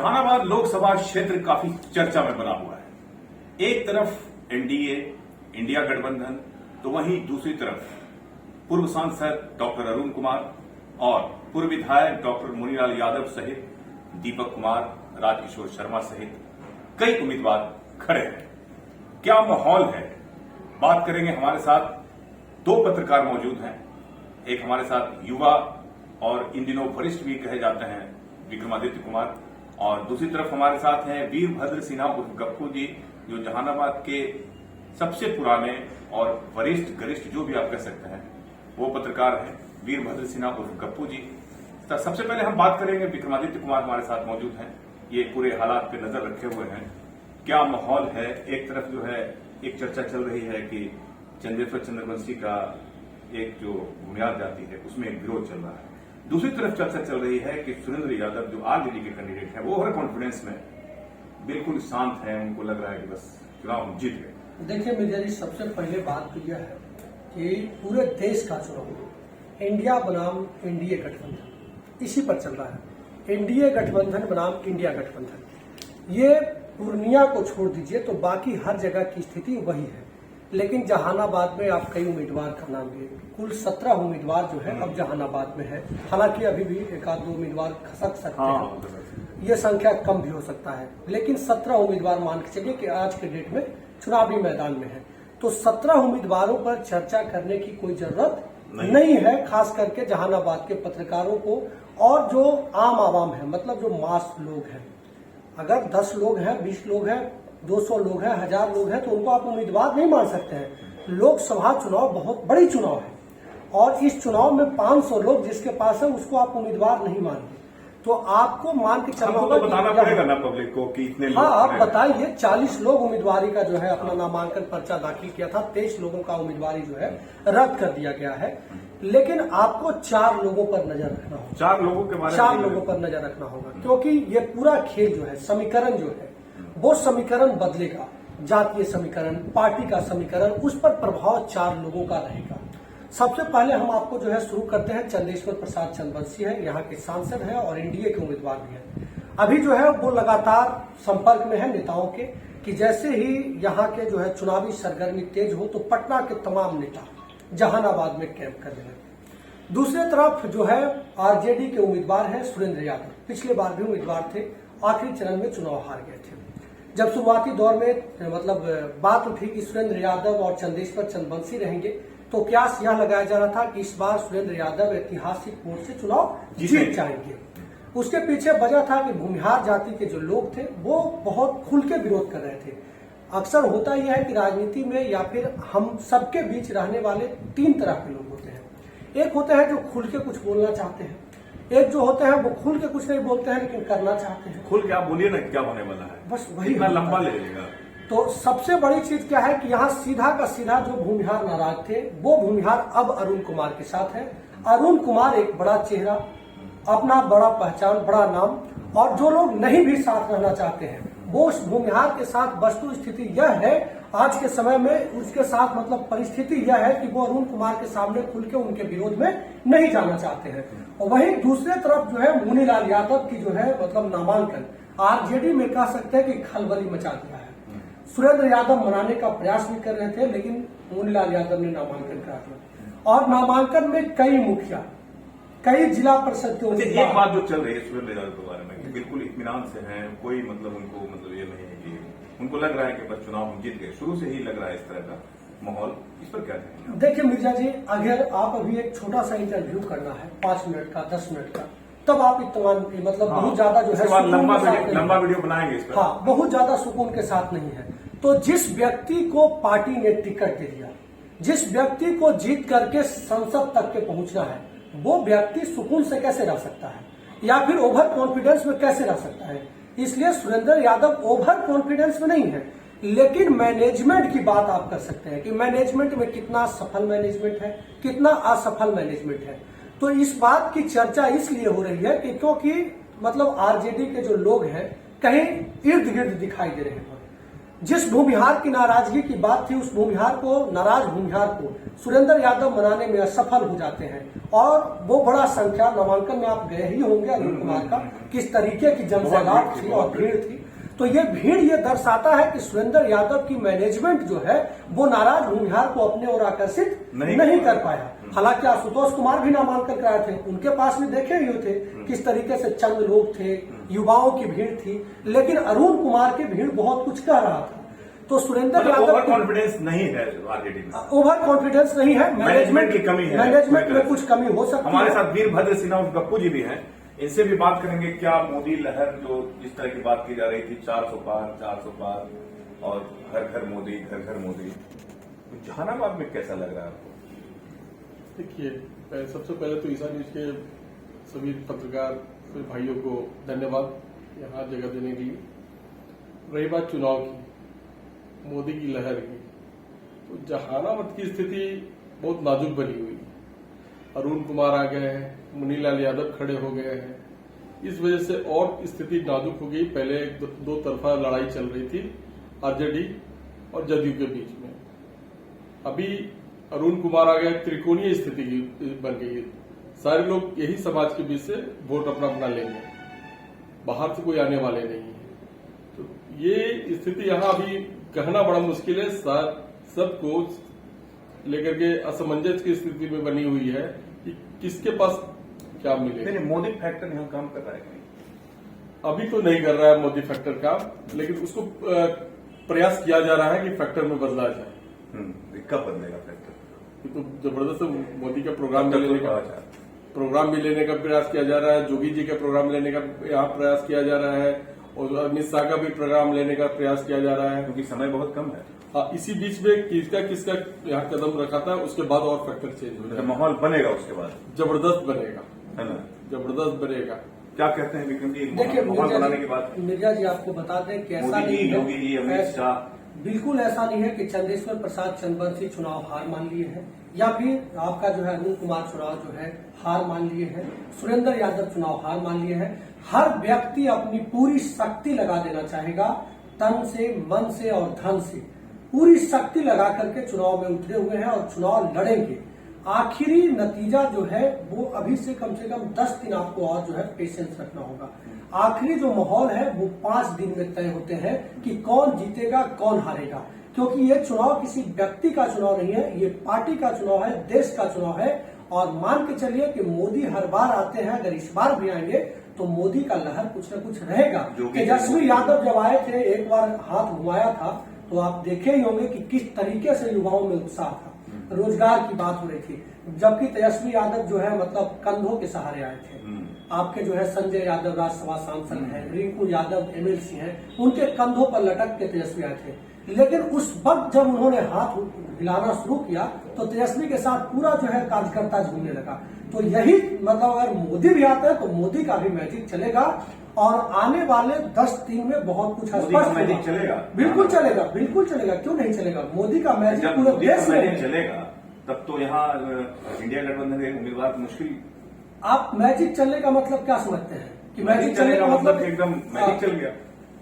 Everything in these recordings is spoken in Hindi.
जहानाबाद लोकसभा क्षेत्र काफी चर्चा में बना हुआ है। एक तरफ एनडीए, इंडिया गठबंधन, तो वहीं दूसरी तरफ पूर्व सांसद डॉक्टर अरुण कुमार और पूर्व विधायक डॉक्टर मुनीलाल यादव सहित दीपक कुमार, राजकिशोर शर्मा सहित कई उम्मीदवार खड़े हैं। क्या माहौल है, बात करेंगे। हमारे साथ दो पत्रकार मौजूद हैं। एक हमारे साथ युवा और इन दिनों वरिष्ठ भी कहे जाते हैं विक्रमादित्य कुमार, और दूसरी तरफ हमारे साथ हैं वीरभद्र सिन्हा उर्फ गप्पू जी, जो जहानाबाद के सबसे पुराने और वरिष्ठ गरिष्ठ जो भी आप कह सकते हैं वो पत्रकार हैं, वीरभद्र सिन्हा उर्फ गप्पू जी। तो सबसे पहले हम बात करेंगे, विक्रमादित्य कुमार हमारे साथ मौजूद हैं, ये पूरे हालात पे नजर रखे हुए हैं। क्या माहौल है? एक तरफ जो है एक चर्चा चल रही है कि चंदेश्वर चंद्रवंशी का एक जो बुनियाद जाति है उसमें एक विरोध चल रहा है। दूसरी तरफ चर्चा चल रही है कि सुरेंद्र यादव जो आरजेडी के कैंडिडेट हैं वो ओवर कॉन्फिडेंस में बिल्कुल शांत है, उनको लग रहा है कि बस चुनाव हम जीत गए। देखिए मिर्जा जी, सबसे पहले बात तो यह है कि पूरे देश का चुनाव इंडिया बनाम एनडीए गठबंधन इसी पर चल रहा है। एनडीए गठबंधन बनाम इंडिया गठबंधन, ये पूर्णिया को छोड़ दीजिए तो बाकी हर जगह की स्थिति वही है। लेकिन जहानाबाद में आप कई उम्मीदवार का नाम लिए, कुल 17 उम्मीदवार जो है अब जहानाबाद में है। हालांकि अभी भी एक आध दो उम्मीदवार खसक सकते हैं, ये संख्या कम भी हो सकता है, लेकिन 17 उम्मीदवार मान के चलिए कि आज के डेट में चुनावी मैदान में है। तो 17 उम्मीदवारों पर चर्चा करने की कोई जरूरत नहीं है, खास करके जहानाबाद के पत्रकारों को और जो आम आवाम है, मतलब जो मास लोग हैं। अगर 10 लोग हैं, 20 लोग हैं, 200 लोग हैं, 1000 लोग हैं, तो उनको आप उम्मीदवार नहीं मान सकते हैं। लोकसभा चुनाव बहुत बड़ी चुनाव है और इस चुनाव में 500 लोग जिसके पास है उसको आप उम्मीदवार नहीं मानते। तो आपको मान के चलना होगा, बताना पड़ेगा ना पब्लिक को कि इतने लोग। हाँ, आप बताइए। 40 लोग उम्मीदवारी का जो है अपना नामांकन पर्चा दाखिल किया था, 23 लोगों का उम्मीदवारी जो है रद्द कर दिया गया है। लेकिन आपको 4 लोगों पर नजर रखना होगा। 4 लोगों के बारे में 4 लोगों पर नजर रखना होगा, क्योंकि ये पूरा खेल जो है, समीकरण जो है वो समीकरण बदलेगा। जातीय समीकरण, पार्टी का समीकरण, उस पर प्रभाव 4 लोगों का रहेगा। सबसे पहले हम आपको जो है शुरू करते हैं, चंदेश्वर प्रसाद चंद्रवंशी है, यहाँ के सांसद हैं और एनडीए के उम्मीदवार भी हैं। अभी जो है वो लगातार संपर्क में है नेताओं के, कि जैसे ही यहाँ के जो है चुनावी सरगर्मी तेज हो तो पटना के तमाम नेता जहानाबाद में कैंप कर रहे हैं। दूसरी तरफ जो है आरजेडी के उम्मीदवार हैं सुरेंद्र यादव, पिछले बार भी उम्मीदवार थे, आखिरी चरण में चुनाव हार गए थे। जब शुरुआती दौर में मतलब बात उठी कि सुरेंद्र यादव और चंदेश्वर चंद्रवंशी रहेंगे, तो क्यास यह लगाया जा रहा था कि इस बार सुरेंद्र यादव ऐतिहासिक वोट से चुनाव जीत जाएंगे। उसके पीछे वजह था कि भूमिहार जाति के जो लोग थे वो बहुत खुल के विरोध कर रहे थे। अक्सर होता यह है कि राजनीति में या फिर हम सबके बीच रहने वाले 3 तरह के लोग होते हैं। एक होते हैं जो खुल के कुछ बोलना चाहते हैं, एक जो होते हैं वो खुल के कुछ नहीं बोलते हैं लेकिन करना चाहते हैं। खुल के आप बोलिए ना, क्या होने वाला है, बस वही इतना लंबा ले लेगा। तो सबसे बड़ी चीज क्या है कि यहाँ सीधा का सीधा जो भूमिहार नाराज थे वो भूमिहार अब अरुण कुमार के साथ है। अरुण कुमार एक बड़ा चेहरा, अपना बड़ा पहचान, बड़ा नाम, और जो लोग नहीं भी साथ रहना चाहते हैं वो उस भूमिहार के साथ, वस्तु स्थिति यह है आज के समय में उसके साथ, मतलब परिस्थिति यह है कि वो अरुण कुमार के सामने खुल के उनके विरोध में नहीं जाना चाहते हैं। और वहीं दूसरे तरफ जो है मुनीलाल यादव की जो है मतलब नामांकन आरजेडी में कह सकते हैं कि खलबली मचा दिया है। सुरेंद्र यादव मनाने का प्रयास भी कर रहे थे लेकिन मुनीलाल यादव ने नामांकन करा दिया, और नामांकन में कई मुखिया, कई जिला परिषद के एक बात जो चल रही है सुरेंद्र यादव के बारे में, बिल्कुल इत्मीनान से हैं, कोई मतलब उनको मतलब ये नहीं है कि उनको लग रहा है कि बस चुनाव हम जीत गए, शुरू से ही लग रहा है इस तरह का माहौल। इस पर क्या कहेंगे? देखिए मिर्जा जी, अगर आप अभी एक छोटा सा इंटरव्यू करना है 5 मिनट का, 10 मिनट का, तब आप इत्मीनान मतलब बहुत ज्यादा जो है लंबा वीडियो बनाएंगे इस पर। हाँ, बहुत ज्यादा सुकून के साथ नहीं है। तो जिस व्यक्ति को पार्टी ने टिकट दे दिया, जिस व्यक्ति को जीत करके संसद तक के पहुंचना है, वो व्यक्ति सुकून से कैसे रह सकता है या फिर ओवर कॉन्फिडेंस में कैसे रह सकता है? इसलिए सुरेंद्र यादव ओवर कॉन्फिडेंस में नहीं है, लेकिन मैनेजमेंट की बात आप कर सकते हैं कि मैनेजमेंट में कितना सफल मैनेजमेंट है, कितना असफल मैनेजमेंट है। तो इस बात की चर्चा इसलिए हो रही है कि क्योंकि मतलब आरजेडी के जो लोग हैं कहीं इर्द गिर्द दिखाई दे रहे हैं। जिस भूमिहार की नाराजगी की बात थी, उस भूमिहार को, नाराज भूमिहार को सुरेंद्र यादव मनाने में असफल हो जाते हैं। और वो बड़ा संख्या, नामांकन में आप गए ही होंगे अरुण कुमार का, किस तरीके की जनसैलाब थी और भीड़ थी। तो ये भीड़ ये दर्शाता है कि सुरेंद्र यादव की मैनेजमेंट जो है वो नाराज भूमिहार को अपने ओर आकर्षित नहीं कर पाया। हालांकि आशुतोष कुमार भी नामांकन कराए थे, उनके पास भी देखे ही थे किस तरीके से चंद लोग थे, युवाओं की भीड़ थी, लेकिन अरुण कुमार की भीड़ बहुत कुछ कह रहा था। तो सुरेंद्र यादव ओवर कॉन्फिडेंस नहीं है आरजेडी में, ओवर कॉन्फिडेंस नहीं है, मैनेजमेंट की कमी है, मैनेजमेंट में कुछ कमी हो सकती है। हमारे साथ वीरभद्र सिन्हा और गप्पू जी भी हैं, इनसे भी बात करेंगे। क्या मोदी लहर जो जिस तरह की बात की जा रही थी, 400 पार और घर घर मोदी, घर घर मोदी, तो जहानाबाद में कैसा लग रहा है आपको? देखिए, सबसे पहले तो ईसा न्यूज के सभी पत्रकार भाइयों को धन्यवाद यहाँ जगह देने के लिए। रही बात चुनाव की, मोदी की लहर की, तो जहानाबाद की स्थिति बहुत नाजुक बनी हुई है। अरुण कुमार आ गए हैं, मुनीलाल यादव खड़े हो गए हैं, इस वजह से और स्थिति नाजुक हो गई। पहले दो तरफा लड़ाई चल रही थी आरजेडी और जदयू के बीच में, अभी अरुण कुमार आ गए, त्रिकोणीय स्थिति बन गई है। सारे लोग यही समाज के बीच से वोट अपना अपना लेंगे, बाहर से कोई आने वाले नहीं है। तो ये स्थिति यहाँ अभी कहना बड़ा मुश्किल है। सबको लेकर के असमंजस की स्थिति में बनी हुई है कि किसके पास क्या मिले। नहीं, मोदी फैक्टर यहाँ काम कर रहा है नहीं? अभी तो नहीं कर रहा है मोदी फैक्टर काम, लेकिन उसको प्रयास किया जा रहा है कि फैक्टर में बदला जाए। कब बदलेगा फैक्टर? तो जबरदस्त मोदी का प्रोग्राम भी लेने का प्रयास किया जा रहा है, जोगी जी का प्रोग्राम लेने का यहाँ प्रयास किया जा रहा है, और अमित शाह का भी प्रोग्राम लेने का प्रयास किया जा रहा है, क्योंकि समय बहुत कम है। हाँ, इसी बीच में किसका यहाँ कदम रखा था, उसके बाद और फैक्टर चेंज हो जाएगा। माहौल बनेगा उसके बाद, जबरदस्त बनेगा, है ना? जबरदस्त बनेगा। क्या कहते हैं विक्रम जी? देखिए, माहौल बनाने के बाद मिर्जा जी आपको बता दें कि ऐसा मोदी जी, नहीं है, योगी जी, अमित शाह, बिल्कुल ऐसा नहीं है कि चंद्रेश्वर प्रसाद चंद्रवंशी चुनाव हार मान लिए हैं, या फिर आपका जो है अरुण कुमार चुनाव जो है हार मान लिए हैं, सुरेंद्र यादव चुनाव हार मान लिए हैं। हर व्यक्ति अपनी पूरी शक्ति लगा देना चाहेगा, तन से, मन से और धन से पूरी शक्ति लगा करके चुनाव में उतरे हुए हैं और चुनाव लड़ेंगे। आखिरी नतीजा जो है वो अभी से कम 10 दिन आपको और जो है पेशेंस रखना होगा। आखिरी जो माहौल है वो 5 दिन में तय होते हैं कि कौन जीतेगा कौन हारेगा, क्योंकि ये चुनाव किसी व्यक्ति का चुनाव नहीं है, ये पार्टी का चुनाव है, देश का चुनाव है। और मान के चलिए कि मोदी हर बार आते हैं, अगर इस बार भी आएंगे तो मोदी का लहर कुछ न कुछ रहेगा। तेजस्वी यादव जब आए थे, एक बार हाथ घुमाया था, तो आप देखे ही होंगे कि किस तरीके से युवाओं में उत्साह था, रोजगार की बात हो रही थी, जबकि तेजस्वी यादव जो है मतलब कंधों के सहारे आए थे। आपके जो है संजय यादव राज्यसभा सांसद हैं, रिंकू यादव एमएलसी हैं, उनके कंधों पर लटक के तेजस्वी आए थे। लेकिन उस वक्त जब उन्होंने हाथ हिलाना शुरू किया तो तेजस्वी के साथ पूरा जो है कार्यकर्ता झूमने लगा। तो यही मतलब अगर मोदी भी आते हैं तो मोदी का भी मैजिक चलेगा, और आने वाले 10 दिन में बहुत कुछ स्पष्ट मैजिक चलेगा। बिल्कुल चलेगा, बिल्कुल चलेगा, क्यों नहीं चलेगा। मोदी का मैजिक पूरे देश में चलेगा, तब तो यहाँ इंडिया गठबंधन के उम्मीदवार मुश्किल। आप मैजिक चलने का मतलब क्या समझते हैं कि मैजिक चलने का मतलब एकदम मैजिक चल गया?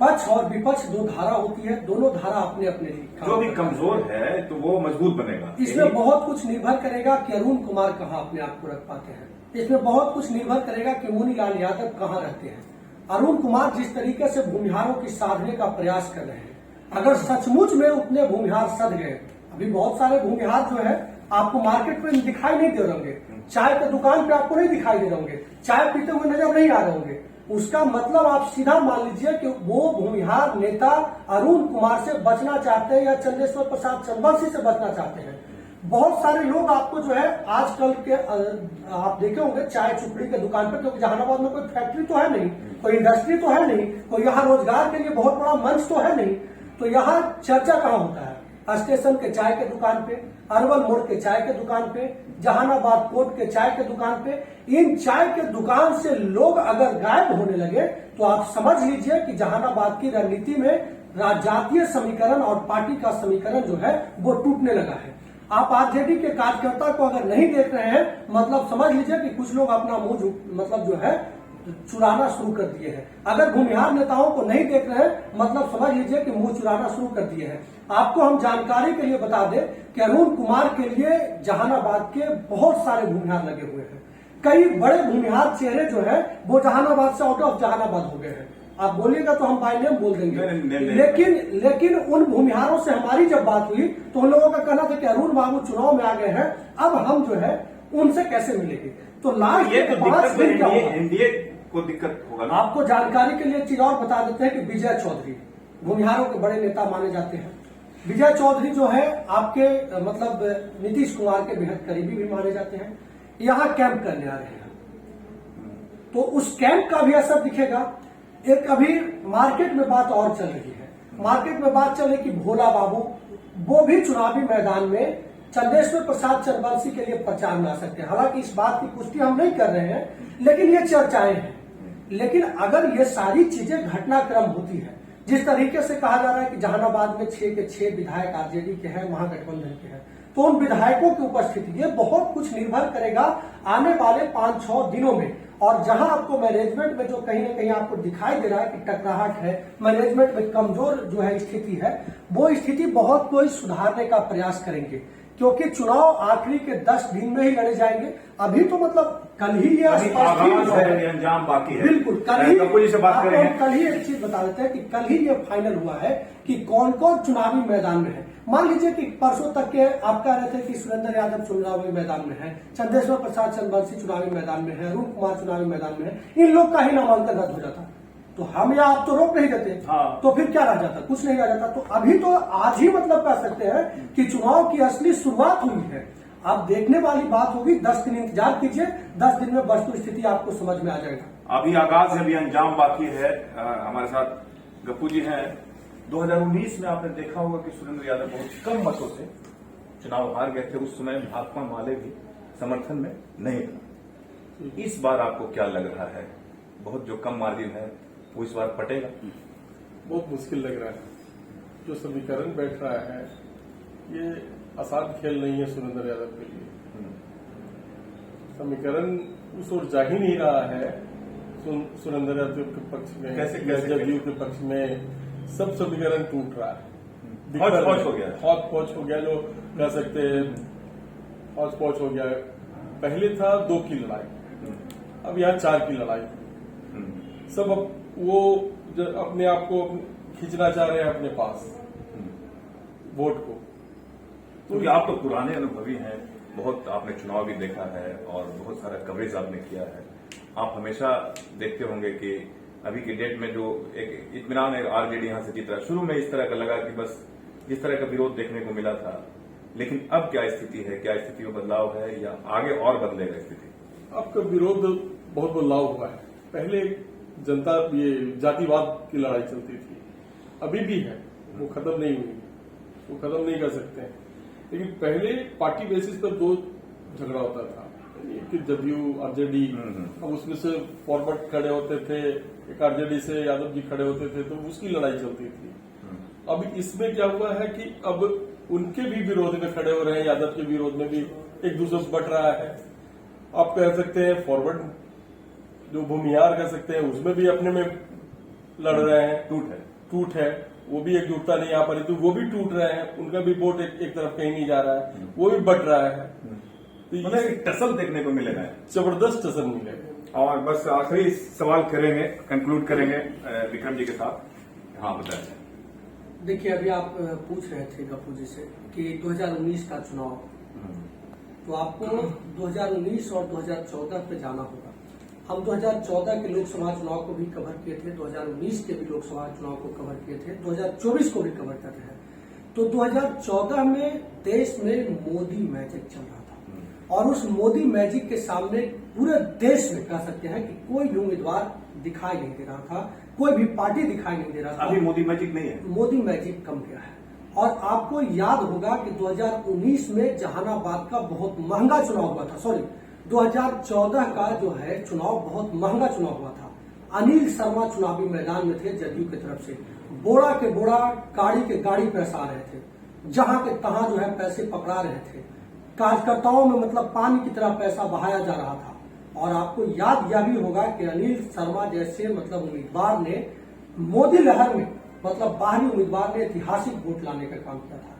पक्ष और विपक्ष दो धारा होती है, दोनों धारा अपने अपने लिए जो भी कमजोर है तो वो मजबूत बनेगा। इसमें बहुत कुछ निर्भर करेगा कि अरुण कुमार कहाँ अपने आप को रख पाते हैं, इसमें बहुत कुछ निर्भर करेगा कि मुनीलाल यादव कहाँ रहते हैं। अरुण कुमार जिस तरीके से भूमिहारों की साधने का प्रयास कर रहे हैं, अगर सचमुच में उतने भूमिहार सध गए, अभी बहुत सारे भूमिहार जो है आपको मार्केट में दिखाई नहीं दे रहे होंगे, चाय के दुकान पे आपको नहीं दिखाई दे रहे होंगे, चाय पीते हुए नजर नहीं आ रहे होंगे, उसका मतलब आप सीधा मान लीजिए कि वो भूमिहार नेता अरुण कुमार से बचना चाहते हैं या चंद्रेश्वर प्रसाद चंद्रवंशी से बचना चाहते हैं। बहुत सारे लोग आपको जो है आजकल के आप देखे होंगे चाय चुपड़ी के दुकान पर, क्योंकि जहानाबाद में कोई फैक्ट्री तो है नहीं, कोई इंडस्ट्री तो है नहीं, कोई यहाँ रोजगार के लिए बहुत बड़ा मंच तो है नहीं, तो यहाँ चर्चा कहाँ होता है? स्टेशन के चाय के दुकान पे, अरवल मोड़ के चाय के दुकान पे, जहानाबाद कोर्ट के चाय के दुकान पे। इन चाय के दुकान से लोग अगर गायब होने लगे तो आप समझ लीजिए कि जहानाबाद की रणनीति में जातीय समीकरण और पार्टी का समीकरण जो है वो टूटने लगा है। आप आरजेडी के कार्यकर्ता को अगर नहीं देख रहे हैं, मतलब समझ लीजिए कि कुछ लोग अपना मुंह मतलब जो है चुराना शुरू कर दिए हैं। अगर भूमिहार नेताओं को नहीं देख रहे हैं, मतलब समझ लीजिए कि मुंह चुराना शुरू कर दिए हैं। आपको हम जानकारी के लिए बता दें कि अरुण कुमार के लिए जहानाबाद के बहुत सारे भूमिहार लगे हुए हैं। कई बड़े भूमिहार चेहरे जो है वो जहानाबाद से आउट ऑफ जहानाबाद हो गए हैं। आप बोलिएगा तो हम बाय नेम बोल देंगे। लेकिन उन भूमिहारों से हमारी जब बात हुई तो उन लोगों का कहना था कि अरुण बाबू चुनाव में आ गए हैं, अब हम जो है उनसे कैसे मिलेंगे। तो लास्ट ये तो 5 दिन क्या होगा? एनडीए को दिक्कत होगा ना। आपको जानकारी के लिए एक चीज और बता देते हैं कि विजय चौधरी भूमिहारों के बड़े नेता माने जाते हैं। विजय चौधरी जो है आपके मतलब नीतीश कुमार के बेहद करीबी भी माने जाते हैं। यहाँ कैंप करने आ रहे हैं, तो उस कैंप का भी असर दिखेगा। एक अभी मार्केट में बात और चल रही है, मार्केट में बात चल रही कि भोला बाबू वो भी चुनावी मैदान में चंदेश्वर प्रसाद चंद्रवंशी के लिए प्रचार में आ सकते हैं। हालांकि इस बात की पुष्टि हम नहीं कर रहे हैं, लेकिन ये चर्चाएं हैं। लेकिन अगर ये सारी चीजें घटनाक्रम होती है, जिस तरीके से कहा जा रहा है कि जहानाबाद में 6 के 6 विधायक आरजेडी के हैं, महागठबंधन के हैं, तो उन विधायकों की उपस्थिति, ये बहुत कुछ निर्भर करेगा आने वाले 5-6 दिनों में। और जहां आपको मैनेजमेंट में जो कहीं ना कहीं आपको दिखाई दे रहा है कि टकराहट है, मैनेजमेंट में कमजोर जो है स्थिति है, वो स्थिति बहुत कोई सुधारने का प्रयास करेंगे, क्योंकि चुनाव आखिरी के 10 दिन में ही लड़े जाएंगे। अभी तो मतलब कल ही ये अंजाम बाकी है। बिल्कुल, कल ही कपूर जी से बात करेंगे। कल ही एक चीज बता देते हैं कि कल ही ये फाइनल हुआ है कि कौन कौन चुनावी मैदान में है। मान लीजिए कि परसों तक के आप कह रहे थे कि सुरेंद्र यादव चुनावी मैदान में है, चंदेश्वर प्रसाद चंद्रवंशी चुनावी मैदान में है, अरुण कुमार चुनावी मैदान में है, इन लोग का ही नामांकन रद्द हो जाता तो हम या आप तो रोक नहीं देते। हाँ। तो फिर क्या रह जाता? कुछ नहीं रह जाता। तो अभी तो आज ही मतलब कह सकते हैं कि चुनाव की असली शुरुआत हुई है। अब देखने वाली बात होगी, 10 दिन इंतजार कीजिए, 10 दिन में वस्तु स्थिति आपको समझ में आ जाएगा। अभी आगाज है, अभी अंजाम बाकी है। हमारे साथ गप्पू जी हैं। 2019 में आपने देखा होगा कि सुरेंद्र यादव बहुत कम मतों से चुनाव हार गए थे। उस समय भाकपा माले भी समर्थन में नहीं था। इस बार आपको क्या लग रहा है? बहुत जो कम मार्जिन है वो इस बार पटेगा? बहुत मुश्किल लग रहा है। जो समीकरण बैठ रहा है ये आसान खेल नहीं है सुरेंद्र यादव के लिए। समीकरण उस ओर जा ही नहीं रहा है। सुरेंद्र यादव के पक्ष में, जदयू के पक्ष में सब समीकरण टूट रहा है। हौच-पौच हो गया, हौच-पौच हो गया, जो कह सकते हैं हौच-पौच हो गया। पहले था 2 की लड़ाई, अब यहाँ 4 की लड़ाई। सब अब वो अपने आप को खींचना चाह रहे हैं अपने पास वोट को। क्योंकि आप तो पुराने अनुभवी हैं, बहुत आपने चुनाव भी देखा है और बहुत सारा कवरेज आपने किया है। आप हमेशा देखते होंगे कि अभी की डेट में जो एक इत्मीनान है, आरजेडी यहां से जीत रहा है। शुरू में इस तरह का लगा कि बस जिस तरह का विरोध देखने को मिला था, लेकिन अब क्या स्थिति है? क्या स्थिति में बदलाव है या आगे और बदलेगा स्थिति? आपका विरोध बहुत बदलाव हुआ है। पहले जनता ये जातिवाद की लड़ाई चलती थी, अभी भी है, वो खत्म नहीं हुई, वो खत्म नहीं कर सकते हैं। लेकिन पहले पार्टी बेसिस पर 2 झगड़ा होता था, कि जदयू आरजेडी, अब उसमें से फॉरवर्ड खड़े होते थे, एक आरजेडी से यादव जी खड़े होते थे, तो उसकी लड़ाई चलती थी। अब इसमें क्या हुआ है कि अब उनके भी विरोध में खड़े हो रहे हैं, यादव के विरोध में भी एक दूसरे से बट रहा है। आप कह सकते हैं फॉरवर्ड जो भूमिहार कह सकते हैं उसमें भी अपने में लड़ रहे हैं, टूट है, वो भी एकजुटता नहीं आ पा रही, तो वो भी टूट रहे हैं, उनका भी वोट एक तरफ कहीं नहीं जा रहा है, वो भी बट रहा है। तो मतलब एक टसल देखने को मिलेगा, जबरदस्त टसल मिलेगा। और बस आखिरी सवाल करेंगे, कंक्लूड करेंगे विक्रम जी के साथ। हाँ बताएं। देखिए, अभी आप पूछ रहे थे गप्पू जी से कि 2019 का चुनाव, तो आपको 2019 और 2014 पे जाना होगा। हम 2014 के लोकसभा चुनाव को भी कवर किए थे, 2019 के भी लोकसभा चुनाव को कवर किए थे, 2024 को भी कवर कर रहे हैं। तो 2014 में देश में मोदी मैजिक चल रहा था, और उस मोदी मैजिक के सामने पूरे देश में कह सकते हैं कि कोई भी उम्मीदवार दिखाई नहीं दे रहा था, कोई भी पार्टी दिखाई नहीं दे रहा था। अभी मोदी मैजिक नहीं है, मोदी मैजिक कम गया है। और आपको याद होगा कि 2019 में जहानाबाद का बहुत महंगा चुनाव हुआ था, 2014 का जो है चुनाव बहुत महंगा चुनाव हुआ था। अनिल शर्मा चुनावी मैदान में थे जदयू की तरफ से, बोड़ा के बोड़ा गाड़ी के गाड़ी पैसा आ रहे थे, जहां के तहां जो है पैसे पकड़ा रहे थे, कार्यकर्ताओं में मतलब पानी की तरह पैसा बहाया जा रहा था। और आपको याद यह भी होगा कि अनिल शर्मा जैसे मतलब उम्मीदवार ने मोदी लहर में मतलब बाहरी उम्मीदवार ने ऐतिहासिक वोट लाने का काम किया था।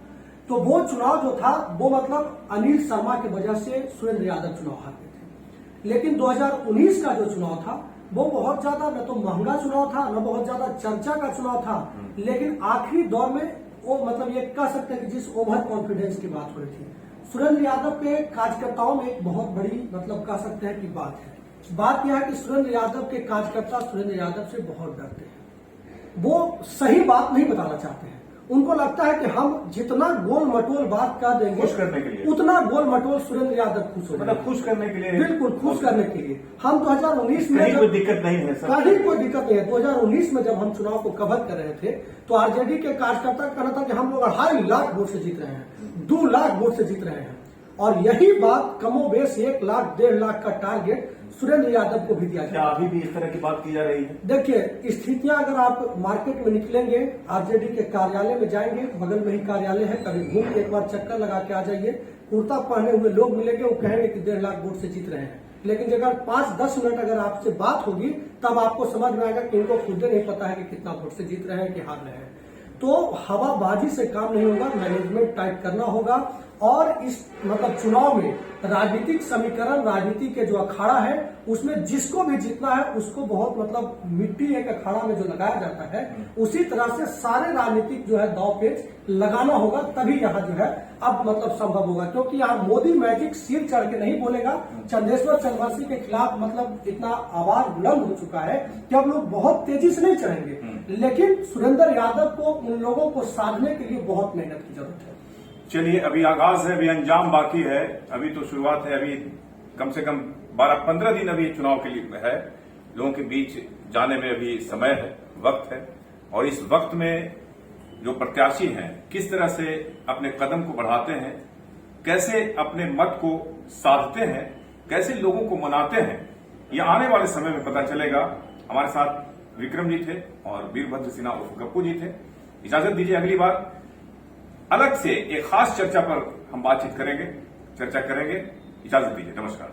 तो वो चुनाव जो था वो मतलब अनिल शर्मा की वजह से सुरेंद्र यादव चुनाव हार गए थे। लेकिन 2019 का जो चुनाव था वो बहुत ज्यादा न तो महंगा चुनाव था न बहुत ज्यादा चर्चा का चुनाव था, लेकिन आखिरी दौर में वो मतलब ये कह सकते हैं कि जिस ओवर कॉन्फिडेंस की बात हो रही थी, सुरेंद्र यादव के कार्यकर्ताओं में एक बहुत बड़ी मतलब कह सकते हैं कि बात है। बात यह है कि सुरेंद्र यादव के कार्यकर्ता सुरेंद्र यादव से बहुत डरते हैं। वो सही बात नहीं बताना चाहते हैं। उनको लगता है कि हम जितना गोल मटोल बात कर देंगे खुश करने के लिए, उतना गोल मटोल सुरेंद्र यादव खुश हो मतलब खुश करने के लिए, बिल्कुल खुश करने के लिए। हम 2019 में कहीं कोई दिक्कत नहीं है सर, कहीं कोई दिक्कत नहीं है। 2019 में जब हम चुनाव को कवर कर रहे थे तो आरजेडी के कार्यकर्ता का कहना था कि हम लोग 2.5 लाख वोट से जीत रहे हैं, 2 लाख वोट से जीत रहे हैं। और यही बात कमोबेश 1 लाख 1.5 लाख का टारगेट सुरेंद्र यादव को भी दिया क्या अभी भी इस तरह की बात की जा रही है? देखिए स्थितियां, अगर आप मार्केट में निकलेंगे, आरजेडी के कार्यालय में जाएंगे, बगल में ही कार्यालय है, कभी घूम के एक बार चक्कर लगा के आ जाइए, कुर्ता पहने हुए लोग मिलेंगे, वो कहेंगे कि 1.5 लाख वोट से जीत रहे हैं। लेकिन अगर 5-10 मिनट अगर आपसे बात होगी तब आपको समझ में आएगा कि इनको खुद नहीं पता है कि कितना वोट से जीत रहे हैं कि हार रहे हैं। तो हवाबाजी से काम नहीं होगा, मैनेजमेंट टाइट करना होगा। और इस मतलब चुनाव में राजनीतिक समीकरण, राजनीति के जो अखाड़ा है उसमें जिसको भी जीतना है उसको बहुत मतलब मिट्टी एक अखाड़ा में जो लगाया जाता है उसी तरह से सारे राजनीतिक जो है दांव पेच लगाना होगा, तभी यहाँ जो है अब मतलब संभव होगा। क्योंकि यहाँ मोदी मैजिक सिर चढ़ के नहीं बोलेगा। चंदेश्वर चंद्रवंशी के खिलाफ मतलब इतना आवाज बुलंद हो चुका है कि अब लोग बहुत तेजी से नहीं चढ़ेंगे, लेकिन सुरेंद्र यादव को उन लोगों को साधने के लिए बहुत मेहनत की जरूरत है। चलिए, अभी आगाज है, अभी अंजाम बाकी है, अभी तो शुरुआत है। अभी कम से कम 12-15 दिन अभी चुनाव के लिए है, लोगों के बीच जाने में अभी समय है, वक्त है। और इस वक्त में जो प्रत्याशी हैं किस तरह से अपने कदम को बढ़ाते हैं, कैसे अपने मत को साधते हैं, कैसे लोगों को मनाते हैं, यह आने वाले समय में पता चलेगा। हमारे साथ विक्रम जी थे और वीरभद्र सिन्हा उर्फ गप्पू जी थे। इजाजत दीजिए, अगली बार अलग से एक खास चर्चा पर हम बातचीत करेंगे, चर्चा करेंगे। इजाजत दीजिए, नमस्कार।